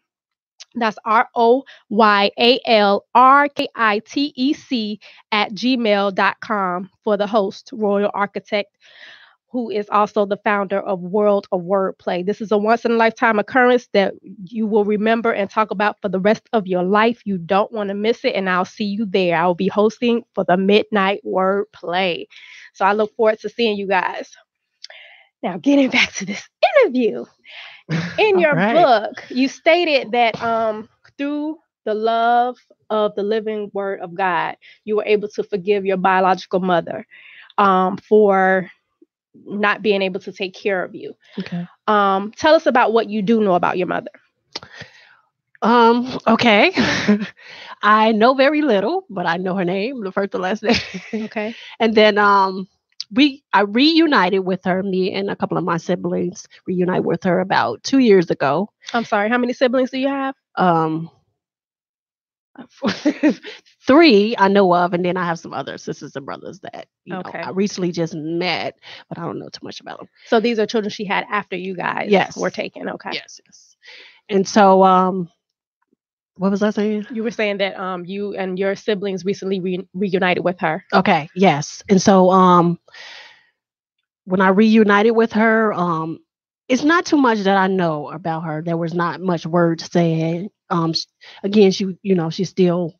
That's ROYALRKITEC@gmail.com for the host, Royal Architect, who is also the founder of World of Wordplay. This is a once-in-a-lifetime occurrence that you will remember and talk about for the rest of your life. You don't want to miss it, and I'll see you there. I will be hosting for the Midnight Wordplay. So I look forward to seeing you guys. Now, getting back to this interview, in your book, you stated that through the love of the living word of God, you were able to forgive your biological mother for not being able to take care of you. Okay. Tell us about what you do know about your mother. Okay. I know very little, but I know her name, the first and last name. Okay. And then I reunited with her. Me and a couple of my siblings reunited with her about 2 years ago. I'm sorry, how many siblings do you have? 3 I know of, and then I have some other sisters and brothers that know, Okay. I recently just met, but I don't know too much about them. So these are children she had after you guys were taken. Okay. Yes. And so what was I saying? You were saying that you and your siblings recently reunited with her. Okay, yes. And so when I reunited with her, it's not too much that I know about her. There was not much words said. Again, she's still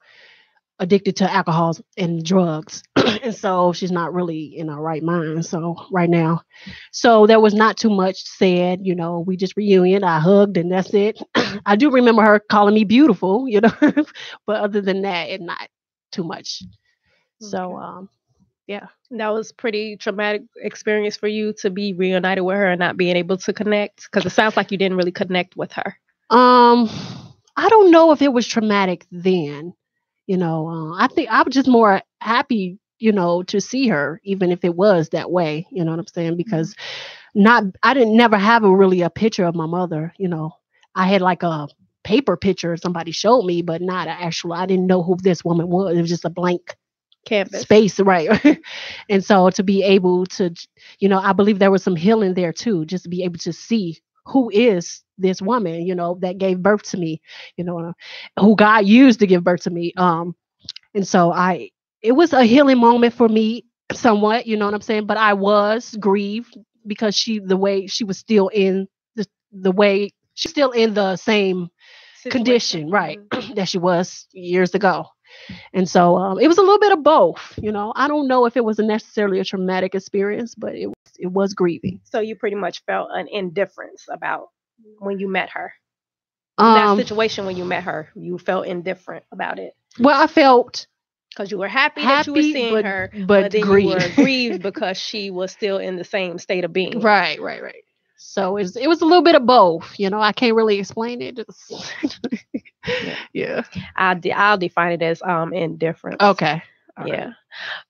addicted to alcohol and drugs. And so she's not really in her right mind. So right now, so there was not too much said, we just reunion. I hugged and that's it. I do remember her calling me beautiful, but other than that, it not too much. So, Yeah. That was pretty traumatic experience for you to be reunited with her and not being able to connect, because it sounds like you didn't really connect with her. I don't know if it was traumatic then. I think I was just more happy, to see her, even if it was that way. You know what I'm saying? Because I didn't never have a picture of my mother. I had like a paper picture somebody showed me, but not an actual. I didn't know who this woman was. It was just a blank Canvas. Space, right? And so to be able to, I believe there was some healing there too, just to be able to see who is this woman, that gave birth to me, who God used to give birth to me. And so it was a healing moment for me somewhat, you know what I'm saying? But I was grieved because the way she was still in the way she's still in the same condition, right? That she was years ago. And so it was a little bit of both, I don't know if it was necessarily a traumatic experience, but it was grieving. So you pretty much felt an indifference about when you met her. That situation when you met her, you felt indifferent about it. Well, I felt because you were happy that you were seeing her, but then you were grieved because she was still in the same state of being. Right. So it was a little bit of both. I can't really explain it. Yeah. I'll define it as indifference. Okay. Yeah.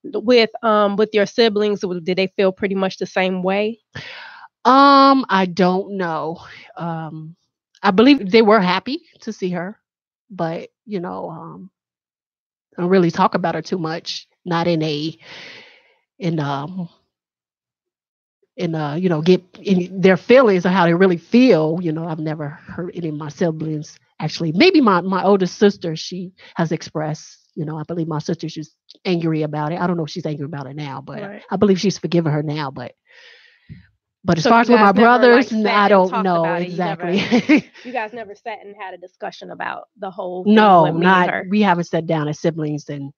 Right. With your siblings, did they feel pretty much the same way? I don't know. I believe they were happy to see her, but I don't really talk about her too much. Not get in their feelings or how they really feel. I've never heard any of my siblings actually. Maybe my oldest sister, she has expressed, I believe my sister, she's angry about it. I don't know if she's angry about it now, but right. I believe she's forgiven her now. But as far as with my brothers, I don't know exactly. You guys never sat and had a discussion about the whole thing? No, we haven't sat down as siblings, and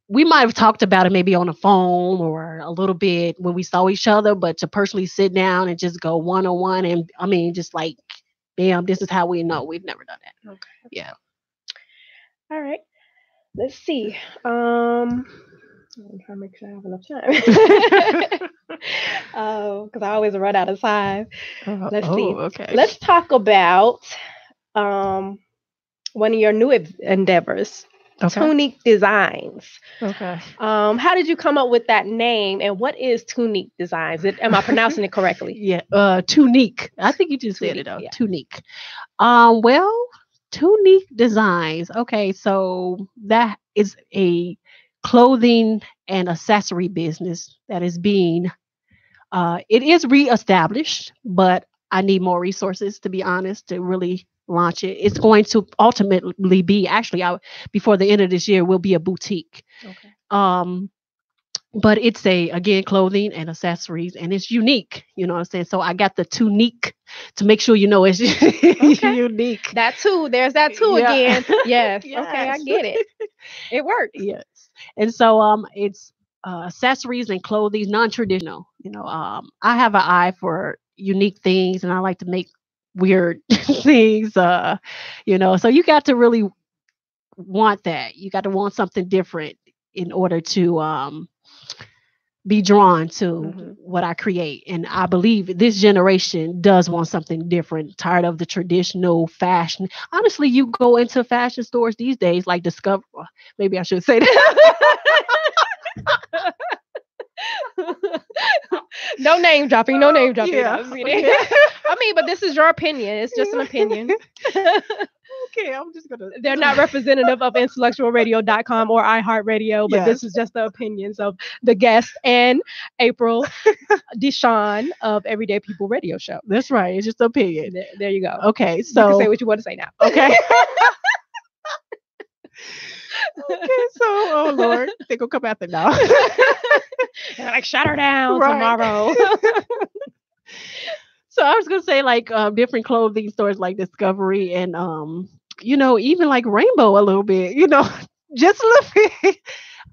we might have talked about it maybe on the phone or a little bit when we saw each other, but to personally sit down and just go one-on-one, and I mean, just like, bam, this is how we know. We've never done that. Okay. Yeah. All right. Let's see. I'm trying to make sure I have enough time. Because I always run out of time. Let's see. Okay. Let's talk about one of your new endeavors. Okay. Tunique Designs. Okay. How did you come up with that name, and what is Tunique Designs? Am I pronouncing it correctly? Yeah. Tunique. I think you just said it. Yeah. Tunique. Well, Tunique Designs. Okay, so that is a clothing and accessory business that is being. It is reestablished, but I need more resources, to be honest, to really launch it. It's going to ultimately be before the end of this year will be a boutique. Okay. But it's again clothing and accessories, and it's unique. You know what I'm saying? So I got the Tunique to make sure it's okay. Unique. That too. There's that too again. Yes. Yes. Okay, I get it. It works. Yes. And so it's accessories and clothing, non-traditional. I have an eye for unique things, and I like to make weird things. So you got to really want that. You got to want something different in order to be drawn to what I create. And I believe this generation does want something different, tired of the traditional fashion. Honestly, you go into fashion stores these days, like Discover. Maybe I should say that. No name dropping. Yeah. I mean, but this is your opinion. It's just an opinion. Okay, I'm just gonna. They're not representative of IntellectualRadio.com or iHeartRadio, but this is just the opinions of the guest and April Deshawn of Everyday People Radio Show. That's right. It's just an opinion. There you go. Okay, so you can say what you want to say now. Okay. Okay, so oh Lord, they gonna come after now. They're like, shut her down tomorrow. So I was gonna say different clothing stores like Discovery and even like Rainbow a little bit, just a little bit.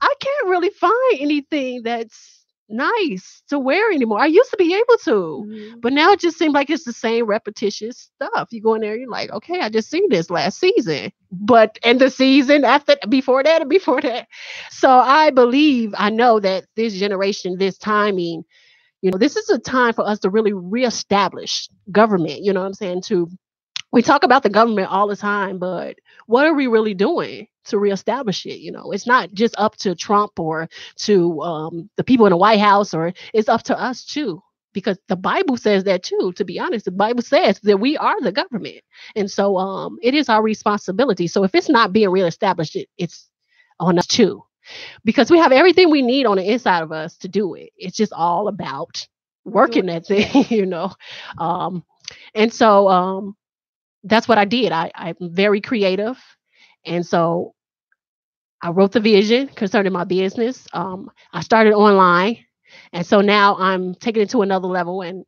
I can't really find anything that's nice to wear anymore. I used to be able to, but now it just seems like it's the same repetitious stuff. You go in there, you're like, okay, I just seen this last season, but and the season after, before that, and before that. So I know that this generation, this timing, this is a time for us to really reestablish government. You know what I'm saying? We talk about the government all the time, but what are we really doing to reestablish it? It's not just up to Trump or to the people in the White House, or it's up to us too, because the Bible says that too. To be honest, the Bible says that we are the government, and so it is our responsibility. So if it's not being reestablished, it's on us too, because we have everything we need on the inside of us to do it. It's just all about working that thing, and so. That's what I did. I'm very creative. And so I wrote the vision concerning my business. I started online. And so now I'm taking it to another level and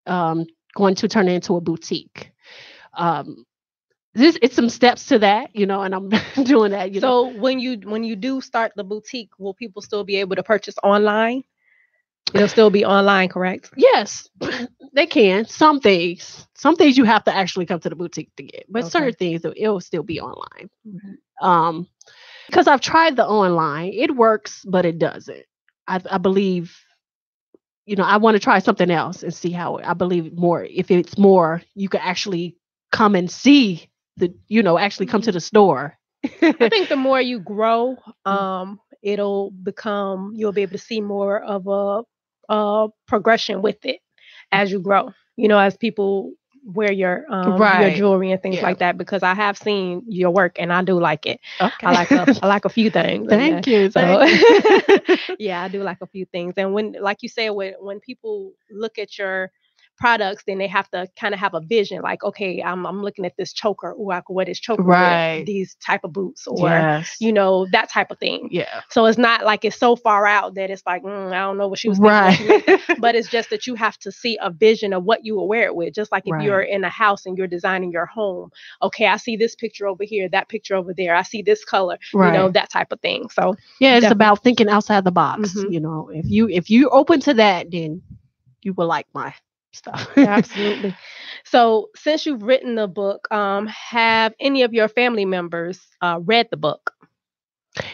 going to turn it into a boutique. It's some steps to that, and I'm doing that. So when you do start the boutique, will people still be able to purchase online? It'll still be online, correct? Yes, they can. Some things you have to actually come to the boutique to get, but certain things it'll still be online. Mm-hmm. Because I've tried the online, it works, but it doesn't. I believe, I want to try something else and see how I believe more. If it's more, you can actually come and see actually come to the store. I think the more you grow, you'll be able to see more of a progression with it as you grow, as people wear your jewelry and things like that, because I have seen your work and I do like it. Okay. I like a few things. Thank you. So yeah, I do like a few things. And when, like you said, when people look at your products, then they have to kind of have a vision, like, okay, I'm looking at this choker. Oh, I could wear this choker with these type of boots, or that type of thing. Yeah. So it's not like it's so far out that it's like, I don't know what she was thinking. But it's just that you have to see a vision of what you will wear it with. Just like if you're in a house and you're designing your home, okay, I see this picture over here, that picture over there, I see this color, that type of thing. So yeah, it's about thinking outside the box. Mm-hmm. If you open to that, then you will like my stuff. Absolutely. So since you've written the book, have any of your family members read the book?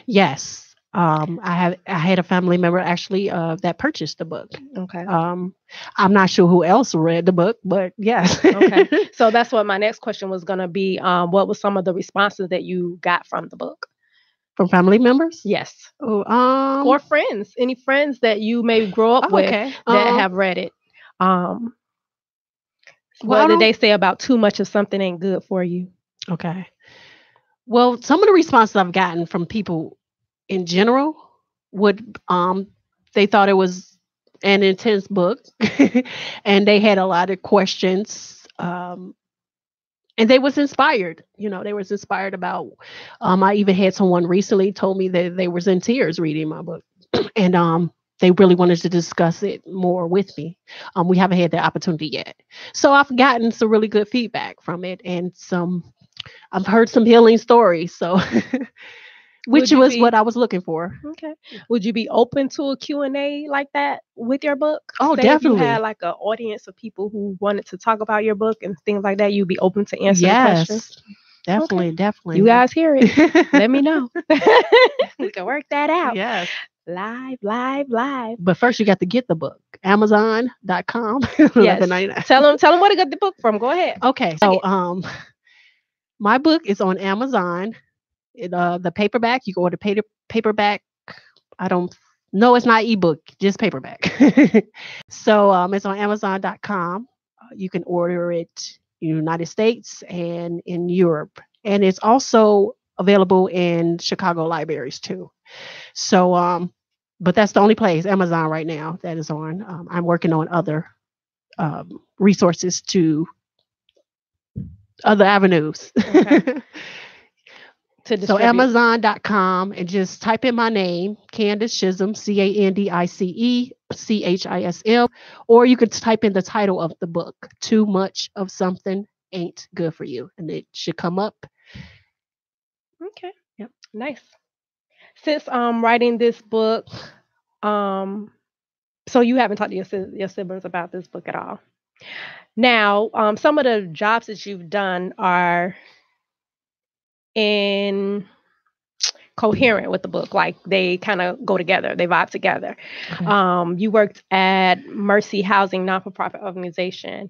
Yes. I had a family member actually that purchased the book. Okay. I'm not sure who else read the book, but yes. Okay. So that's what my next question was going to be. What were some of the responses that you got from the book? From family members? Yes. Or friends. Any friends that you maybe grow up with that have read it? What did they say about too much of something ain't good for you? Okay. Well, some of the responses I've gotten from people in general they thought it was an intense book and they had a lot of questions. And they was inspired, they was inspired about, I even had someone recently told me that they was in tears reading my book and, they really wanted to discuss it more with me. We haven't had the opportunity yet. So I've gotten some really good feedback from it and I've heard some healing stories. So, which was what I was looking for. Okay. Would you be open to a Q&A like that with your book? Oh, definitely. If you had like an audience of people who wanted to talk about your book and things like that, you'd be open to answering questions? Definitely, definitely. You guys hear it. Let me know. We can work that out. Yes. Live. But first you got to get the book. Amazon.com. Yes. Tell them where to get the book from. Go ahead. Okay. So my book is on Amazon. The paperback, you can order paperback. No, it's not ebook, just paperback. So it's on Amazon.com. You can order it in the United States and in Europe. And it's also available in Chicago libraries too. So, but that's the only place, Amazon right now, that is on. I'm working on other resources to other avenues. Okay. So Amazon.com and just type in my name, Candice Chisholm, CandiceChism, or you could type in the title of the book, Too Much of Something Ain't Good for You, and it should come up. Okay. Yep. Nice. Since writing this book, So you haven't talked to your siblings about this book at all. Now, some of the jobs that you've done are in coherent with the book, like they kind of go together, they vibe together. Okay. You worked at Mercy Housing non-for-profit organization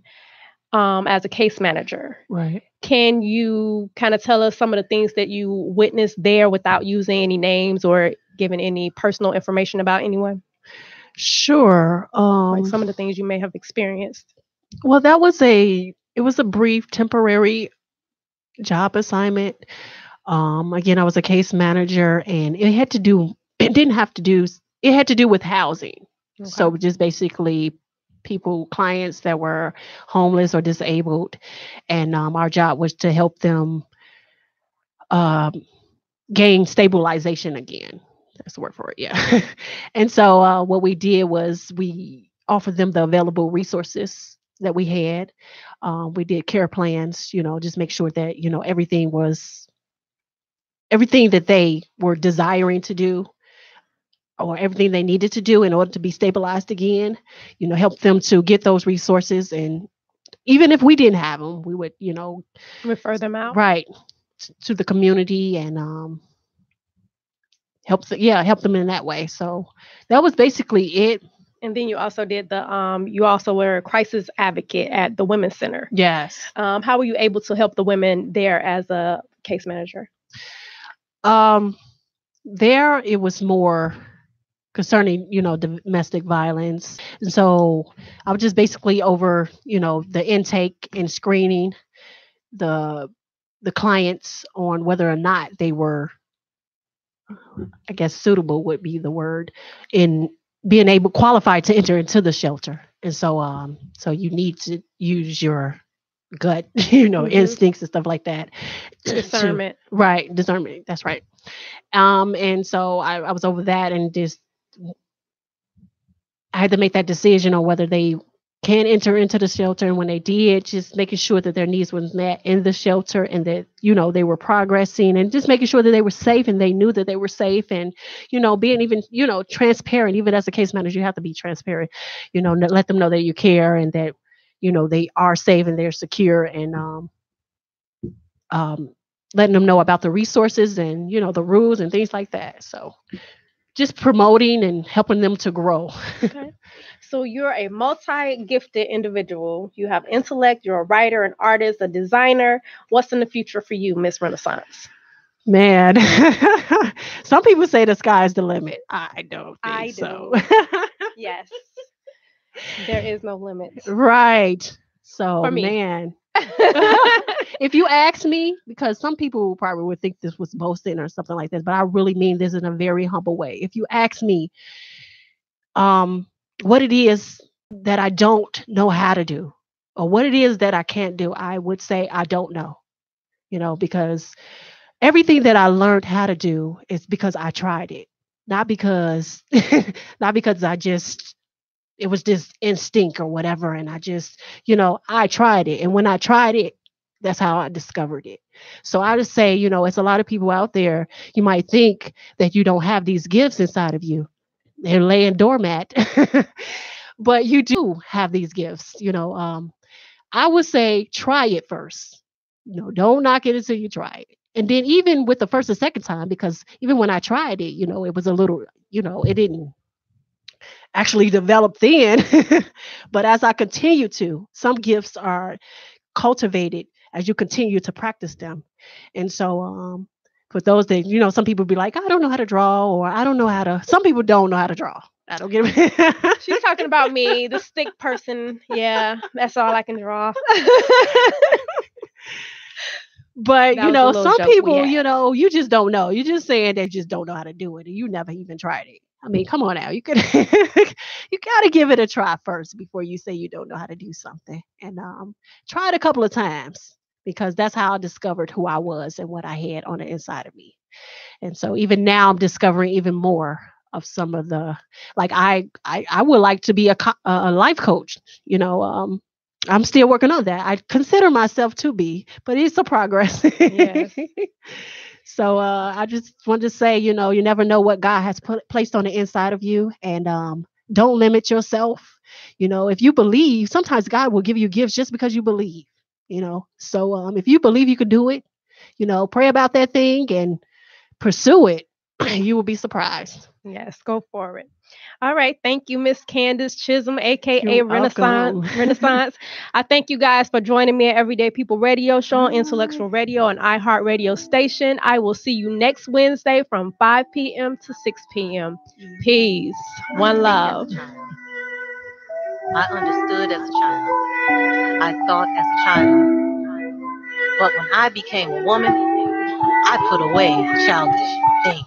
as a case manager. Right. Can you kind of tell us some of the things that you witnessed there without using any names or giving any personal information about anyone? Sure. Like some of the things you may have experienced. Well, it was a brief temporary job assignment. Again, I was a case manager, and it didn't have to do, it had to do with housing. Okay. So just basically clients that were homeless or disabled, and our job was to help them um, gain stabilization again. That's the word for it, yeah. And so what we did was we offered them the available resources that we had. We did care plans, just make sure that everything that they were desiring to do or everything they needed to do in order to be stabilized again, help them to get those resources. And even if we didn't have them, we would, Refer them out. right, to the community and help them in that way. So that was basically it. And then you also did you also were a crisis advocate at the Women's Center. Yes. How were you able to help the women there as a case manager? There it was more concerning, domestic violence. And so I was just basically over, the intake and screening the clients on whether or not they were, I guess suitable would be the word, in being able qualified to enter into the shelter. And so so you need to use your gut, instincts and stuff like that. Discernment. Right, discernment. That's right. And so I was over that, and just I had to make that decision on whether they can enter into the shelter. And when they did, just making sure that their needs was met in the shelter, and that, they were progressing, and just making sure that they were safe and they knew that they were safe, and, being even, transparent. Even as a case manager, you have to be transparent, let them know that you care and that, they are safe and they're secure, and letting them know about the resources and, the rules and things like that. So just promoting and helping them to grow. Okay. So you're a multi-gifted individual. You have intellect. You're a writer, an artist, a designer. What's in the future for you, Miss Renaissance? Man, some people say the sky's the limit. I don't think so. Yes. There is no limit. Right. So, for me. Man. If you ask me, because some people probably would think this was boasting or something like this, but I really mean this in a very humble way. If you ask me what it is that I don't know how to do, or what it is that I can't do, I would say I don't know. Because everything that I learned how to do is because I tried it, not because it was just instinct or whatever. And I just, I tried it. And when I tried it, that's how I discovered it. So I just say, it's a lot of people out there, you might think that you don't have these gifts inside of you. They're laying doormat, but you do have these gifts. I would say try it first. Don't knock it until you try it. And then even with the first and second time, because even when I tried it, it was a little, it didn't actually develop then. But as I continue to, some gifts are cultivated as you continue to practice them. And so for those that, some people be like, I don't know how to draw, or I don't know how to, some people don't know how to draw. I don't get it. She's talking about me, the stick person. Yeah, that's all I can draw. But, some people, you just don't know. You're just saying they just don't know how to do it, and you never even tried it. I mean, come on now. You could, you got to give it a try first before you say you don't know how to do something. And try it a couple of times, because that's how I discovered who I was and what I had on the inside of me. And so even now I'm discovering even more of some of the, like I would like to be a life coach. I'm still working on that. I consider myself to be, but it's a progress. Yes. So I just want to say, you never know what God has placed on the inside of you, and Don't limit yourself. If you believe, sometimes God will give you gifts just because you believe. So if you believe you could do it, pray about that thing and pursue it. You will be surprised. Yes, go for it. All right. Thank you, Miss Candace Chisholm, aka You're Renaissance. welcome. Renaissance. I thank you guys for joining me at Everyday People Radio Show on Intellectual Radio and iHeartRadio station. I will see you next Wednesday from 5 p.m. to 6 p.m. Peace. One love. I understood as a child. I thought as a child. But when I became a woman, I put away childish things.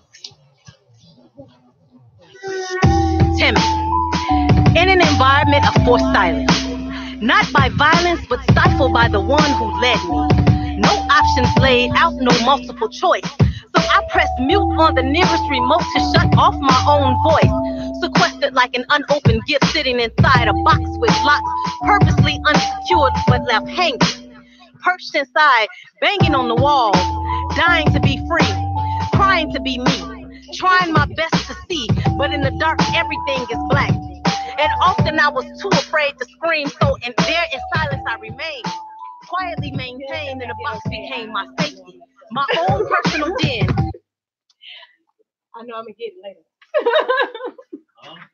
Timid. In an environment of forced silence. Not by violence, but stifled by the one who led me. No options laid out, no multiple choice. So I pressed mute on the nearest remote to shut off my own voice. Sequestered like an unopened gift sitting inside a box with locks, purposely unsecured but left hanging. Perched inside, banging on the walls, dying to be free, crying to be me, trying my best to see, but in the dark everything is black. And often I was too afraid to scream, so in silence I remained, quietly maintained, and the box became my safety, my own personal den. I know I'm gonna get it later.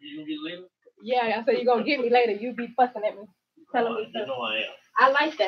You gonna get it later? Yeah, I said you're gonna get me later. You be fussing at me, telling me stuff. You know I am. I like that.